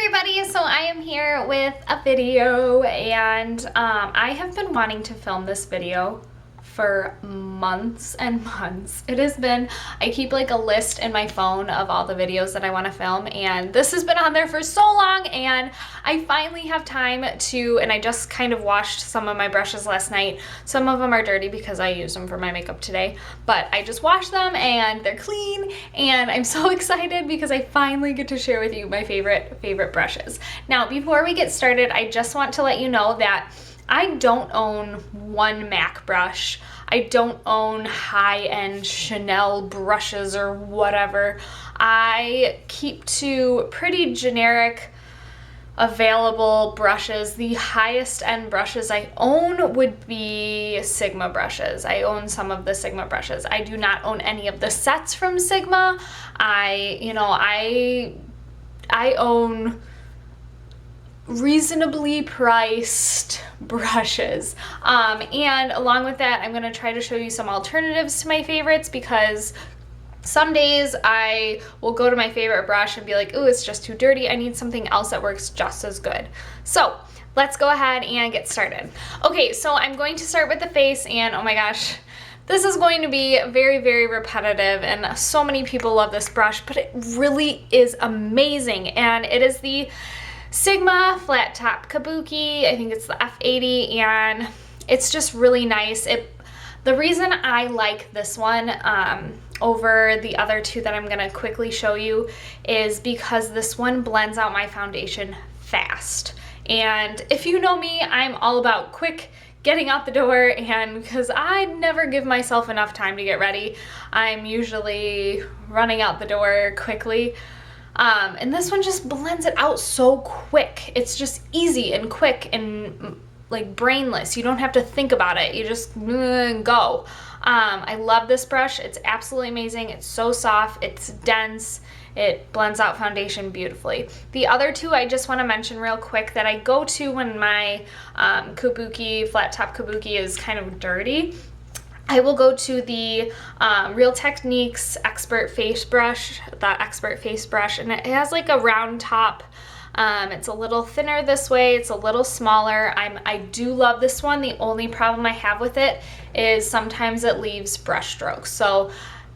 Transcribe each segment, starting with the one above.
everybody, so I am here with a video and I have been wanting to film this video for months and months. It has been, I keep like a list in my phone of all the videos that I want to film, and this has been on there for so long, and I finally have time to, and I just kind of washed some of my brushes last night. Some of them are dirty because I used them for my makeup today, but I just washed them and they're clean, and I'm so excited because I finally get to share with you my favorite brushes. Now, before we get started, I just want to let you know that I don't own one MAC brush. I don't own high-end Chanel brushes or whatever. I keep to pretty generic available brushes. The highest end brushes I own would be Sigma brushes. I own some of the Sigma brushes. I do not own any of the sets from Sigma. I own reasonably priced brushes, and along with that, I'm going to try to show you some alternatives to my favorites, because some days I will go to my favorite brush and be like, ooh, it's just too dirty, I need something else that works just as good. So let's go ahead and get started. Okay, so I'm going to start with the face, and oh my gosh, this is going to be very repetitive, and so many people love this brush, but it really is amazing. And it is the Sigma Flat Top Kabuki. I think it's the F80, and it's just really nice. The reason I like this one over the other two that I'm gonna quickly show you is because this one blends out my foundation fast. And if you know me, I'm all about quick getting out the door, and because I never give myself enough time to get ready, I'm usually running out the door quickly. And this one just blends it out so quick. It's just easy and quick and like brainless. You don't have to think about it. You just go. I love this brush. It's absolutely amazing. It's so soft. It's dense. It blends out foundation beautifully. The other two I just want to mention real quick that I go to when my Kabuki, Flat Top Kabuki is kind of dirty. I will go to the Real Techniques Expert Face Brush, that Expert Face Brush, and it has like a round top. It's a little thinner this way, it's a little smaller. I do love this one. The only problem I have with it is sometimes it leaves brush strokes. So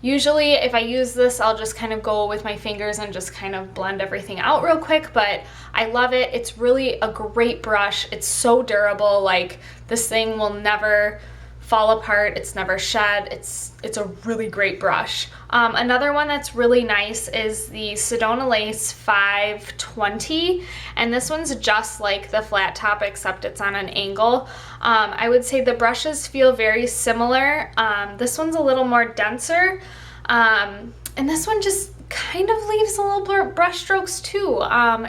usually if I use this, I'll just kind of go with my fingers and just kind of blend everything out real quick, but I love it. It's really a great brush. It's so durable. Like, this thing will never fall apart, it's never shed. It's a really great brush. Another one that's really nice is the Sedona Lace 520, and this one's just like the flat top except it's on an angle. I would say the brushes feel very similar. This one's a little more denser, and this one just kind of leaves a little brush strokes too.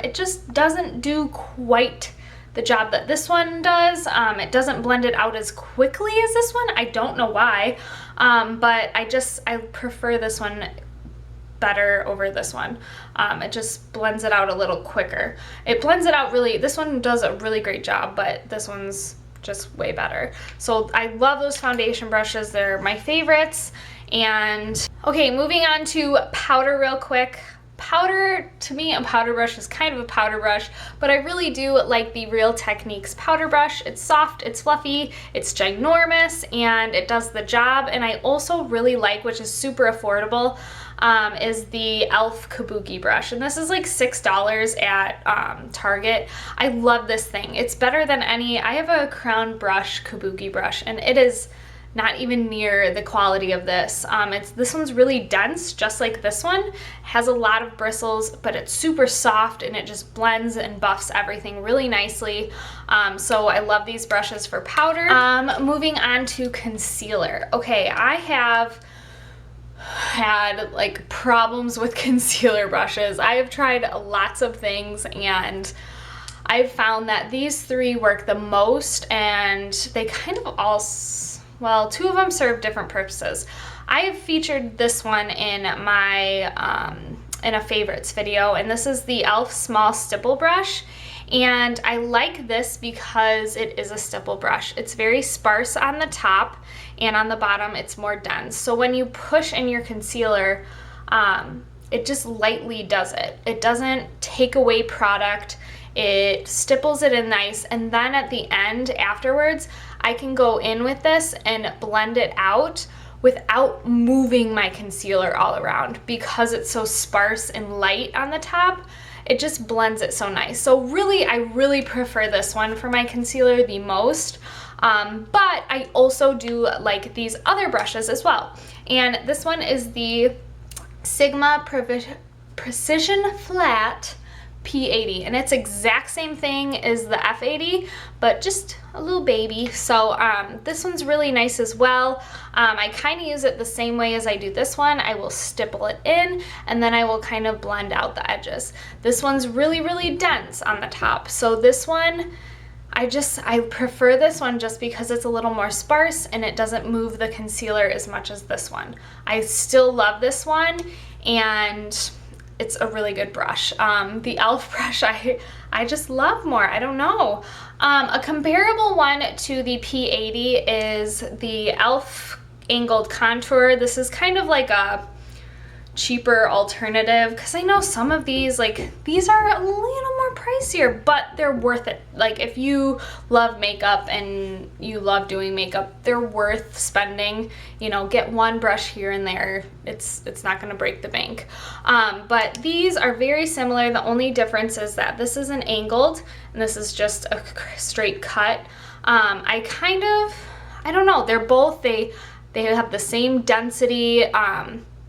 It just doesn't do quite the job that this one does. It doesn't blend it out as quickly as this one. I don't know why, but I prefer this one better over this one. It just blends it out a little quicker. It blends it out really, this one does a really great job, but this one's just way better. So I love those foundation brushes. They're my favorites. And okay, moving on to powder real quick. Powder, to me, a powder brush is kind of a powder brush, but I really do like the Real Techniques powder brush. It's soft, it's fluffy, it's ginormous, and it does the job. And I also really like, which is super affordable, is the e.l.f. Kabuki brush. And this is like $6 at Target. I love this thing. It's better than any, I have a Crown Brush Kabuki brush, and it is not even near the quality of this. This one's really dense, just like this one. Has a lot of bristles, but it's super soft, and it just blends and buffs everything really nicely. So I love these brushes for powder. Moving on to concealer. Okay, I have had like problems with concealer brushes. I have tried lots of things, and I've found that these three work the most, and they kind of all, well, two of them serve different purposes. I have featured this one in my in a favorites video, and this is the e.l.f. Small Stipple Brush. And I like this because it is a stipple brush. It's very sparse on the top, and on the bottom it's more dense. So when you push in your concealer, it just lightly does it. It doesn't take away product. It stipples it in nice, and then at the end afterwards, I can go in with this and blend it out without moving my concealer all around because it's so sparse and light on the top. It just blends it so nice. So really, I really prefer this one for my concealer the most. But I also do like these other brushes as well. And this one is the Sigma Precision Flat P80, and it's exact same thing as the F80, but just a little baby. So this one's really nice as well. I kind of use it the same way as I do this one. I will stipple it in, and then I will kind of blend out the edges. This one's really, really dense on the top. So this one, I prefer this one just because it's a little more sparse and it doesn't move the concealer as much as this one. I still love this one, and it's a really good brush. The e.l.f. brush I just love more. I don't know. A comparable one to the P80 is the e.l.f. Angled Contour. This is kind of like a cheaper alternative because I know some of these, like, these are a little more pricier, but they're worth it. Like, if you love makeup and you love doing makeup, they're worth spending. You know, get one brush here and there. It's not going to break the bank. But these are very similar. The only difference is that this is an angled and this is just a straight cut. I don't know. They're both, they have the same density.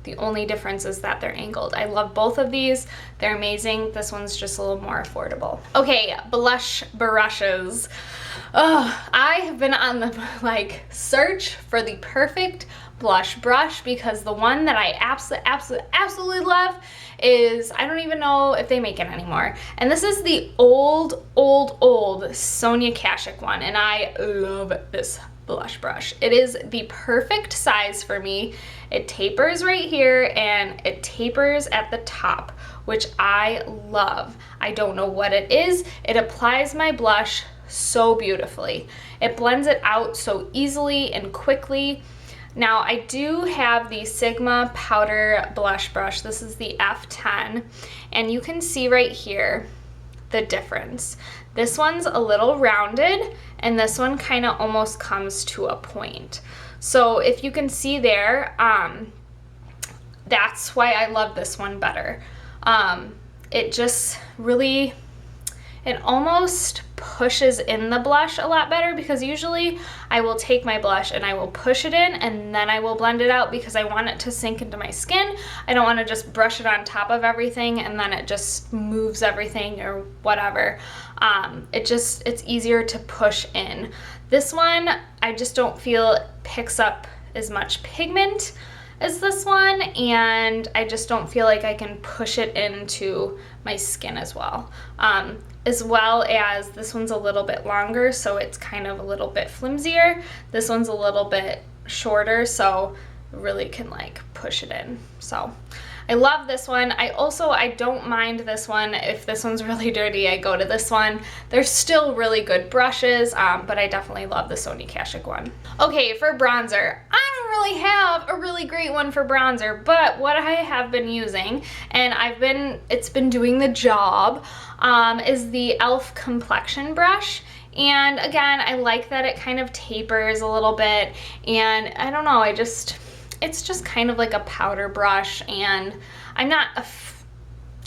The only difference is that they're angled. I love both of these. They're amazing. This one's just a little more affordable. Okay, blush brushes. Oh, I have been on the search for the perfect blush brush because the one that I absolutely love is, I don't even know if they make it anymore. And this is the old Sonia Kashuk one, and I love this blush brush. It is the perfect size for me. It tapers right here and it tapers at the top, which I love. I don't know what it is. It applies my blush so beautifully. It blends it out so easily and quickly. Now I do have the Sigma powder blush brush. This is the F10, and you can see right here the difference. This one's a little rounded and this one kind of almost comes to a point. So if you can see there, that's why I love this one better. It just really, it almost pushes in the blush a lot better, because usually I will take my blush and I will push it in and then I will blend it out because I want it to sink into my skin. I don't want to just brush it on top of everything and then it just moves everything or whatever. It's easier to push in. This one, I just don't feel it picks up as much pigment as this one, and I just don't feel like I can push it into my skin as well. As well as this one's a little bit longer, so it's kind of a little bit flimsier. This one's a little bit shorter, so really can push it in. So I love this one. I don't mind this one. If this one's really dirty, I go to this one. They're still really good brushes, but I definitely love the Sonia Kashuk one. Okay, for bronzer, I don't really have a really great one for bronzer, but what I have been using, and it's been doing the job, is the e.l.f. complexion brush. And again, I like that it kind of tapers a little bit, and I don't know, it's just kind of like a powder brush, and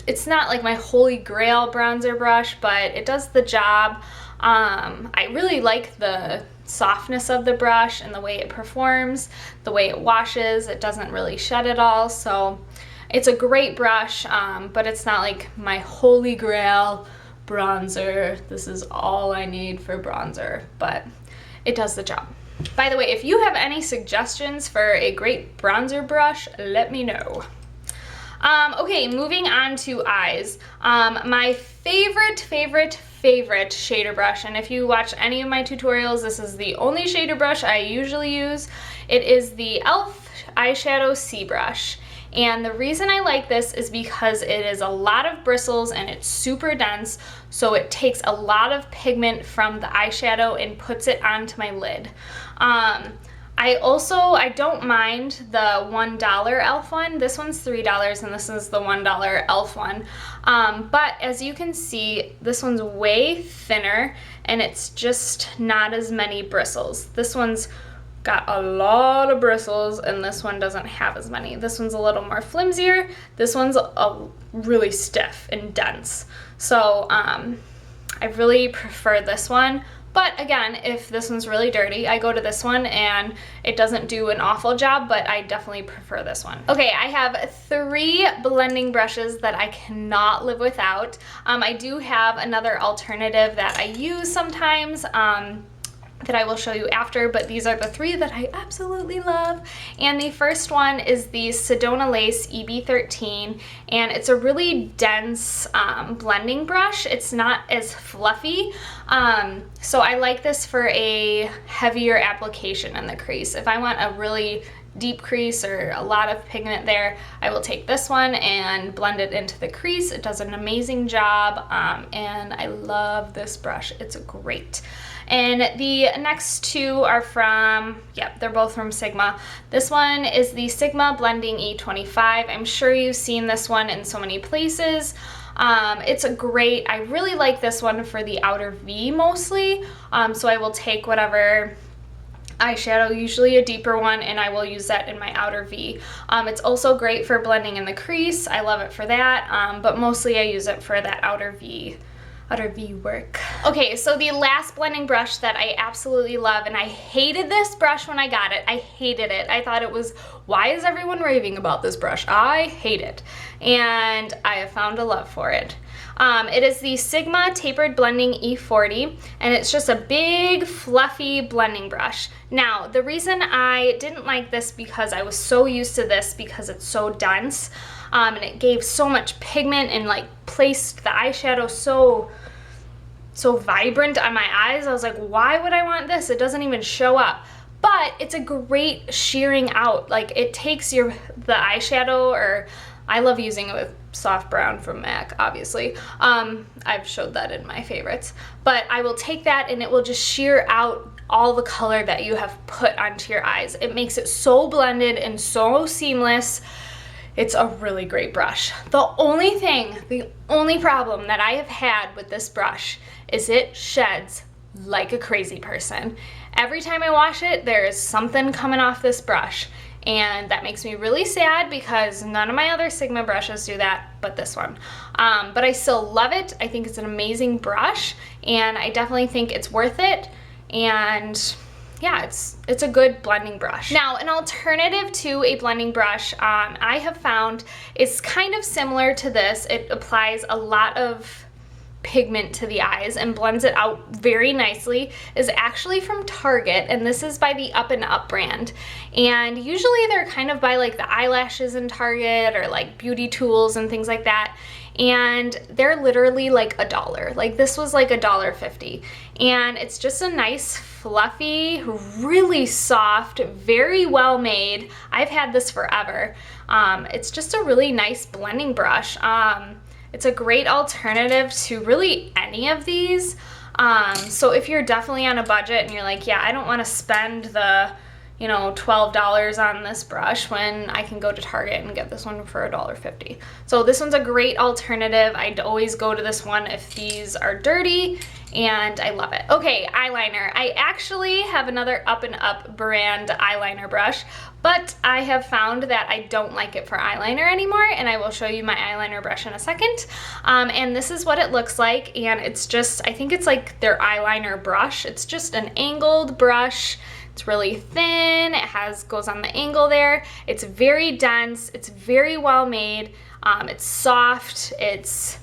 it's not like my holy grail bronzer brush, but it does the job. I really like the softness of the brush and the way it performs, the way it washes. It doesn't really shed at all, so it's a great brush, but it's not like my holy grail bronzer. This is all I need for bronzer, but it does the job. By the way, if you have any suggestions for a great bronzer brush, let me know. Okay, moving on to eyes. My favorite shader brush, and if you watch any of my tutorials, this is the only shader brush I usually use. It is the e.l.f. eyeshadow C brush. And the reason I like this is because it is a lot of bristles and it's super dense, so it takes a lot of pigment from the eyeshadow and puts it onto my lid. I don't mind the $1 e.l.f. one. This one's $3 and this is the $1 e.l.f. one. But as you can see, this one's way thinner and it's just not as many bristles. This one's got a lot of bristles and this one doesn't have as many. This one's a little more flimsier. This one's really stiff and dense. So I really prefer this one. But again, if this one's really dirty, I go to this one and it doesn't do an awful job, but I definitely prefer this one. Okay, I have 3 blending brushes that I cannot live without. I do have another alternative that I use sometimes, that I will show you after, but these are the 3 that I absolutely love. And the first one is the Sedona Lace EB13, and it's a really dense blending brush. It's not as fluffy, so I like this for a heavier application in the crease. If I want a really deep crease or a lot of pigment there, I will take this one and blend it into the crease. It does an amazing job, and I love this brush. It's great. And the next 2 are from, yep, they're both from Sigma. This one is the Sigma Blending E25. I'm sure you've seen this one in so many places. It's a great, I really like this one for the outer V mostly. So I will take whatever eyeshadow, usually a deeper one, and I will use that in my outer V. It's also great for blending in the crease. I love it for that, but mostly I use it for that outer V work. Okay, so the last blending brush that I absolutely love, and I hated this brush when I got it. I hated it. I thought it was, why is everyone raving about this brush? I hate it. And I have found a love for it. It is the Sigma Tapered Blending E40, and it's just a big, fluffy blending brush. Now, the reason I didn't like this because I was so used to this because it's so dense, and it gave so much pigment and like placed the eyeshadow so vibrant on my eyes. I was like, why would I want this? It doesn't even show up. But it's a great shearing out. Like, it takes the eyeshadow, or I love using it with Soft Brown from MAC, obviously. I've showed that in my favorites. But I will take that and it will just shear out all the color that you have put onto your eyes. It makes it so blended and so seamless. It's a really great brush. The only problem that I have had with this brush is it sheds like a crazy person. Every time I wash it, there is something coming off this brush. And that makes me really sad because none of my other Sigma brushes do that, but this one. But I still love it. I think it's an amazing brush, and I definitely think it's worth it. And yeah, it's a good blending brush. Now, an alternative to a blending brush I have found is kind of similar to this. It applies a lot of pigment to the eyes and blends it out very nicely, is actually from Target, and this is by the Up and Up brand. And usually they're kind of by like the eyelashes in Target or like beauty tools and things like that. And they're literally like $1. Like, this was like $1.50. And it's just a nice, fluffy, really soft, very well made. I've had this forever. It's just a really nice blending brush. It's a great alternative to really any of these. So if you're definitely on a budget and you're like, yeah, I don't want to spend the, you know, $12 on this brush when I can go to Target and get this one for $1.50. So this one's a great alternative. I'd always go to this one if these are dirty, and I love it. Okay, eyeliner. I actually have another Up and Up brand eyeliner brush, but I have found that I don't like it for eyeliner anymore, and I will show you my eyeliner brush in a second. And this is what it looks like, and it's just, I think it's like their eyeliner brush. It's just an angled brush. It's really thin, it goes on the angle there. It's very dense, it's very well made, it's soft, it's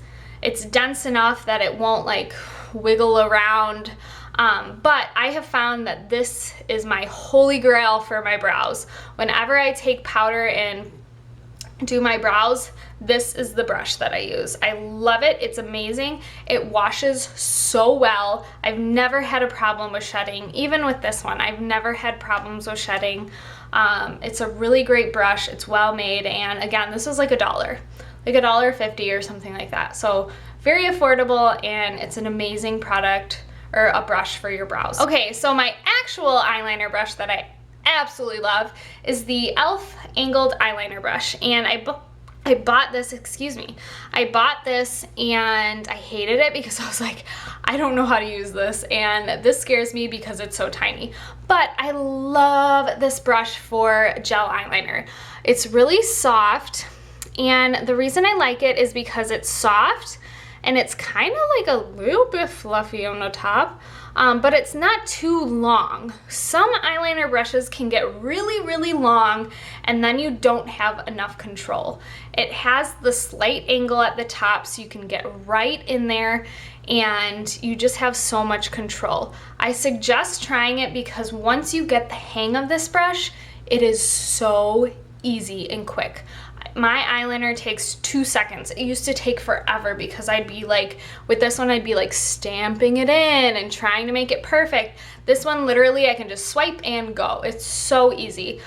dense enough that it won't like wiggle around. But I have found that this is my holy grail for my brows. Whenever I take powder and do my brows, this is the brush that I use. I love it. It's amazing. It washes so well. I've never had a problem with shedding. Even with this one, I've never had problems with shedding. It's a really great brush. It's well made, and again, this is like $1, like $1.50 or something like that. So very affordable, and it's an amazing product, or a brush for your brows. Okay, so my actual eyeliner brush that I absolutely love is the e.l.f. Angled Eyeliner Brush. And I bought this, I bought this and I hated it because I was like, I don't know how to use this, and this scares me because it's so tiny. But I love this brush for gel eyeliner. It's really soft, and the reason I like it is because it's soft and it's kind of like a little bit fluffy on the top, but it's not too long. Some eyeliner brushes can get really, really long and then you don't have enough control. It has the slight angle at the top so you can get right in there and you just have so much control. I suggest trying it because once you get the hang of this brush, it is so easy and quick. My eyeliner takes 2 seconds. It used to take forever because I'd be like, with this one, I'd be like stamping it in and trying to make it perfect. This one, literally, I can just swipe and go. It's so easy.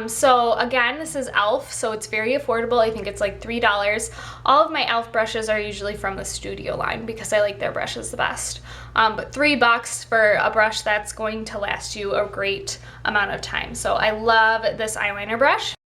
So again, this is e.l.f., so it's very affordable. I think it's like $3. All of my e.l.f. brushes are usually from the Studio line because I like their brushes the best. But $3 for a brush that's going to last you a great amount of time. So I love this eyeliner brush.